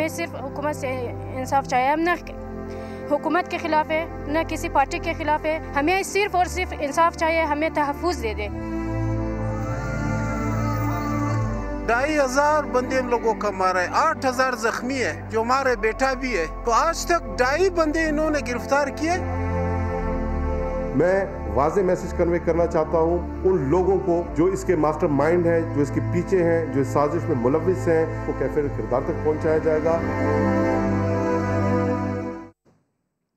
صرف حکومت سے انصاف چاہیے، ہم نہ حکومت کے خلاف ہے نہ کسی پارٹی کے خلاف ہے، ہمیں صرف اور صرف انصاف چاہیے، ہمیں تحفظ دے دے۔ 2500 بندے ہم لوگوں کا مارا ہے، 8000 زخمی ہے جو ہمارے بیٹا بھی ہے، تو آج تک 2.5 بندے انہوں نے گرفتار کیے۔ میں واضح میسج کنوے کرنا چاہتا ہوں ان لوگوں کو جو اس کے ماسٹر مائنڈ ہیں، جو اس کے پیچھے ہیں، جو اس سازش میں ملوث ہیں، وہ کیفر کردار تک پہنچایا جائے گا۔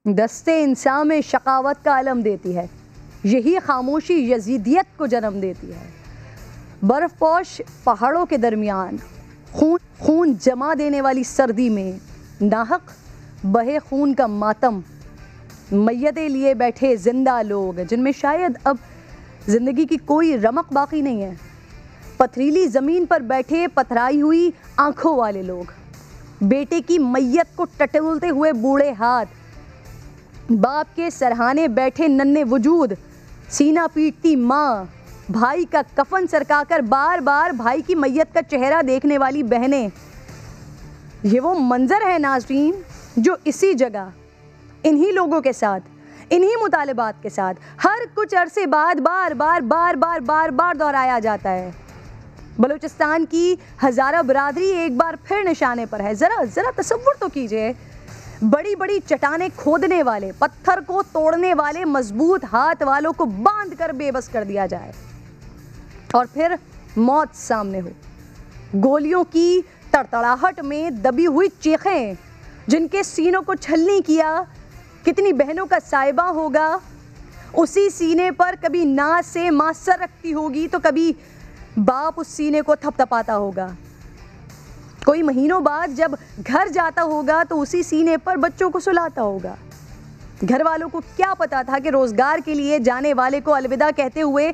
دستے انسان میں شقاوت کا علم دیتی ہے، یہی خاموشی یزیدیت کو جنم دیتی ہے۔ برف پوش پہاڑوں کے درمیان خون جما دینے والی سردی میں ناحق بہے خون کا ماتم، میتیں لیے بیٹھے زندہ لوگ جن میں شاید اب زندگی کی کوئی رمق باقی نہیں ہے، پتھریلی زمین پر بیٹھے پتھرائی ہوئی آنکھوں والے لوگ، بیٹے کی میت کو ٹٹولتے ہوئے بوڑھے ہاتھ، باپ کے سرہانے بیٹھے ننھے وجود، سینہ پیٹتی ماں، بھائی کا کفن سرکا کر بار بار بھائی کی میت کا چہرہ دیکھنے والی بہنیں۔ یہ وہ منظر ہے ناظرین جو اسی جگہ انہی لوگوں کے ساتھ، انہی مطالبات کے ساتھ ہر کچھ عرصے بعد بار بار دہرایا جاتا ہے۔ بلوچستان کی ہزارہ برادری ایک بار پھر نشانے پر ہے۔ ذرا تصور تو کیجئے، بڑی بڑی چٹانیں کھودنے والے، پتھر کو توڑنے والے مضبوط ہاتھ والوں کو باندھ کر بے بس کر دیا جائے اور پھر موت سامنے ہو، گولیوں کی تڑتڑاہٹ میں دبی ہوئی چیخیں جن کے سینوں کو چھلنی کیا کتنی بہنوں کا سائبہ ہوگا، اسی سینے پر کبھی ناز سے ماں سر رکھتی ہوگی تو کبھی باپ اس سینے کو تھپ تھپاتا ہوگا، کوئی مہینوں بعد جب گھر جاتا ہوگا تو اسی سینے پر بچوں کو سلاتا ہوگا۔ گھر والوں کو کیا پتا تھا کہ روزگار کے لیے جانے والے کو الوداع کہتے ہوئے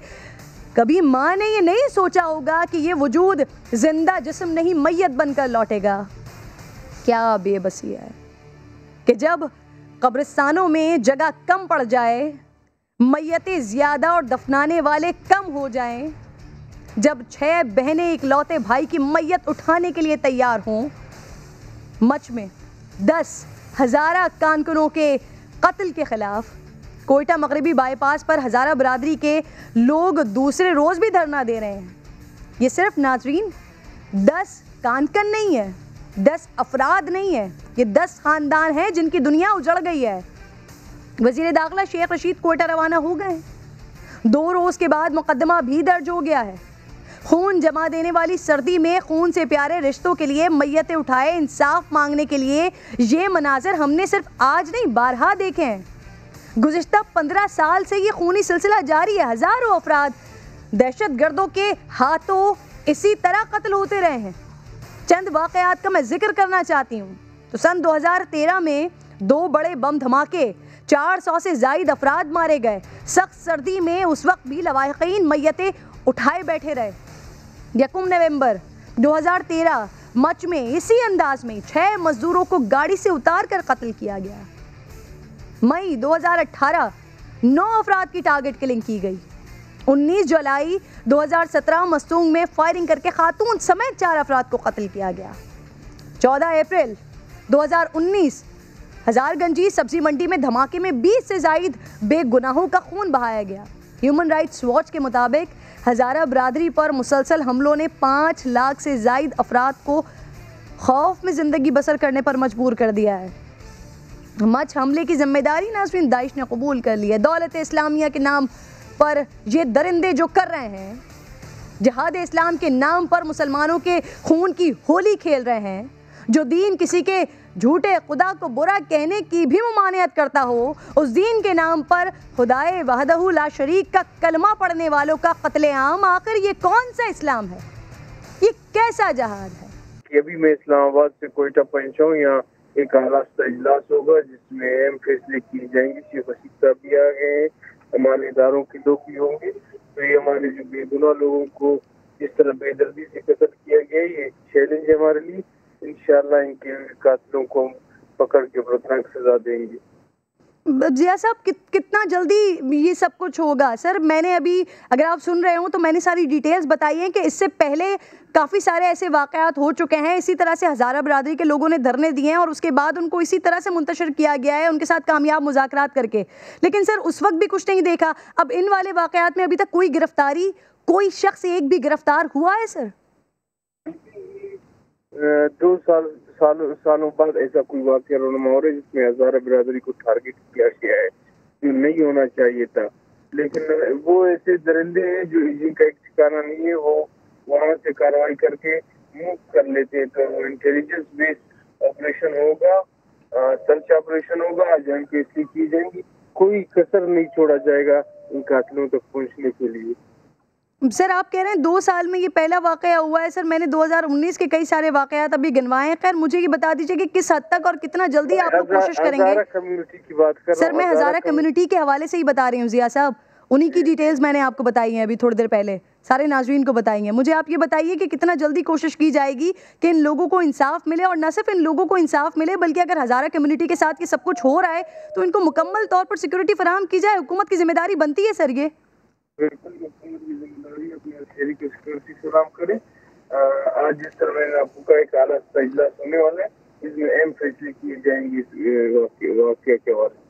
کبھی ماں نے یہ نہیں سوچا ہوگا کہ یہ وجود زندہ جسم نہیں میت بن کر لوٹے گا۔ کیا بے بسی ہے کہ جب قبرستانوں میں جگہ کم پڑ جائے، میتیں زیادہ اور دفنانے والے کم ہو جائیں، جب 6 بہنیں اکلوتے بھائی کی میت اٹھانے کے لیے تیار ہوں، مچ میں 10 ہزارہ کانکنوں کے قتل کے خلاف کوئٹہ مغربی بائی پاس پر ہزارہ برادری کے لوگ دوسرے روز بھی دھرنا دے رہے ہیں۔ یہ صرف ناظرین 10 کانکن نہیں ہے، 10 افراد نہیں ہے، یہ 10 خاندان ہیں جن کی دنیا اجڑ گئی ہے۔ وزیر داخلہ شیخ رشید کوئٹہ روانہ ہو گئے، 2 روز کے بعد مقدمہ بھی درج ہو گیا ہے۔ خون جما دینے والی سردی میں خون سے پیارے رشتوں کے لیے میتیں اٹھائے انصاف مانگنے کے لیے یہ مناظر ہم نے صرف آج نہیں بارہا دیکھے ہیں۔ گزشتہ 15 سال سے یہ خونی سلسلہ جاری ہے، ہزاروں افراد دہشت گردوں کے ہاتھوں اسی طرح قتل ہوتے رہے ہیں۔ چند واقعات کا میں ذکر کرنا چاہتی ہوں تو سن 2013 میں 2 بڑے بم دھماکے، 400 سے زائد افراد مارے گئے۔ سخت سردی میں اس وقت بھی لواحقین میتیں اٹھائے بیٹھے رہے۔ 1 نومبر 2013 مچ میں اسی انداز میں 6 مزدوروں کو گاڑی سے اتار کر قتل کیا گیا۔ مئی 2018 9 افراد کی ٹارگٹ کلنگ کی گئی۔ 19 جولائی 2017 مستونگ میں فائرنگ کر کے خاتون سمیت 4 افراد کو قتل کیا گیا۔ 14 اپریل 2019 ہزار گنجی سبزی منڈی میں دھماکے میں 20 سے زائد بے گناہوں کا خون بہایا گیا۔ ہیومن رائٹس واچ کے مطابق ہزارہ برادری پر مسلسل حملوں نے 5 لاکھ سے زائد افراد کو خوف میں زندگی بسر کرنے پر مجبور کر دیا ہے۔ مچ حملے کی ذمہ داری ناظرین داعش نے قبول کر لی ہے۔ دولت اسلامیہ کے نام پر یہ درندے جو کر رہے ہیں، جہاد اسلام کے نام پر مسلمانوں کے خون کی ہولی کھیل رہے ہیں، جو دین کسی کے جھوٹے خدا کو برا کہنے کی بھی ممانعت کرتا ہو، اس دین کے نام پر خدائے وحدہ لا شریک کا کلمہ پڑھنے والوں کا قتل عام، آخر یہ کون سا اسلام ہے؟ یہ کیسا جہاد ہے؟ ابھی میں اسلام آباد سے کوئٹہ پہنچا ہوں، یہاں ایک آراستہ اجلاس ہوگا جس میں اہم فیصلے کیے جائیں گے۔ شیخ رشید صاحب بھی آ گئے ہیں، ہمارے اداروں کے لوگ بھی ہوں گے، تو یہ ہمارے جو بے گناہ لوگوں کو جس طرح بے دردی سے قتل کیا گیا، یہ چیلنج ہے ہمارے لیے۔ انشاءاللہ ان کے قاتلوں کو ہم پکڑ کے برتناک سزا دیں گے۔ ضیاء صاحب کتنا جلدی یہ سب کچھ ہوگا؟ سر میں نے ابھی اگر آپ سن رہے ہوں تو میں نے ساری ڈیٹیلز بتائی ہیں کہ اس سے پہلے کافی سارے ایسے واقعات ہو چکے ہیں، اسی طرح سے ہزارہ برادری کے لوگوں نے دھرنے دیے ہیں اور اس کے بعد ان کو اسی طرح سے منتشر کیا گیا ہے ان کے ساتھ کامیاب مذاکرات کر کے، لیکن سر اس وقت بھی کچھ نہیں دیکھا۔ اب ان والے واقعات میں ابھی تک کوئی گرفتاری، کوئی شخص ایک بھی گرفتار ہوا ہے سر؟ 2 سالوں بعد ایسا کوئی واقعہ رونما ہو رہا ہے جس میں ہزارہ برادری کو ٹارگٹ کیا گیا ہے، جو نہیں ہونا چاہیے تھا، لیکن وہ ایسے درندے ہیں جو جن کا ایک ٹھکانا نہیں ہے، وہ وہاں سے کارروائی کر کے موو کر لیتے ہیں۔ تو انٹیلیجنس بیس آپریشن ہوگا، سرچ آپریشن ہوگا، جان کیسی کی جائیں گی، کوئی کسر نہیں چھوڑا جائے گا ان قاتلوں تک پہنچنے کے لیے۔ سر آپ کہہ رہے ہیں 2 سال میں یہ پہلا واقعہ ہوا ہے، سر میں نے 2019 کے کئی سارے واقعات ابھی گنوائے ہیں، خیر مجھے یہ بتا دیجیے کہ کس حد تک اور کتنا جلدی آپ لوگ کوشش کریں گے؟ ہزارہ کمیونٹی کی بات کر رہا ہوں سر میں ہزارہ کمیونٹی کے حوالے سے ہی بتا رہی ہوں ضیاء صاحب، انہی کی ڈیٹیلز میں نے آپ کو بتائی ہیں ابھی تھوڑی دیر پہلے، سارے ناظرین کو بتائی ہیں۔ مجھے آپ یہ بتائیے کہ کتنا جلدی کوشش کی جائے گی کہ ان لوگوں کو انصاف ملے، اور نہ صرف ان لوگوں کو انصاف ملے بلکہ اگر ہزارہ کمیونٹی کے ساتھ یہ سب کچھ ہو رہا ہے تو ان کو مکمل طور پر سیکورٹی فراہم کی جائے، حکومت کی ذمہ داری بنتی ہے سر یہ۔ بالکل حکومت کی ذمہ داری اپنے شہری کو سیکورٹی فراہم کرے۔ آج جس طرح میں نے آپ کو کہا ایک اعلیٰ اجلاس ہونے والا ہے، اس میں اہم فیصلے کیے جائیں گے اس واقعے کے حوالے سے۔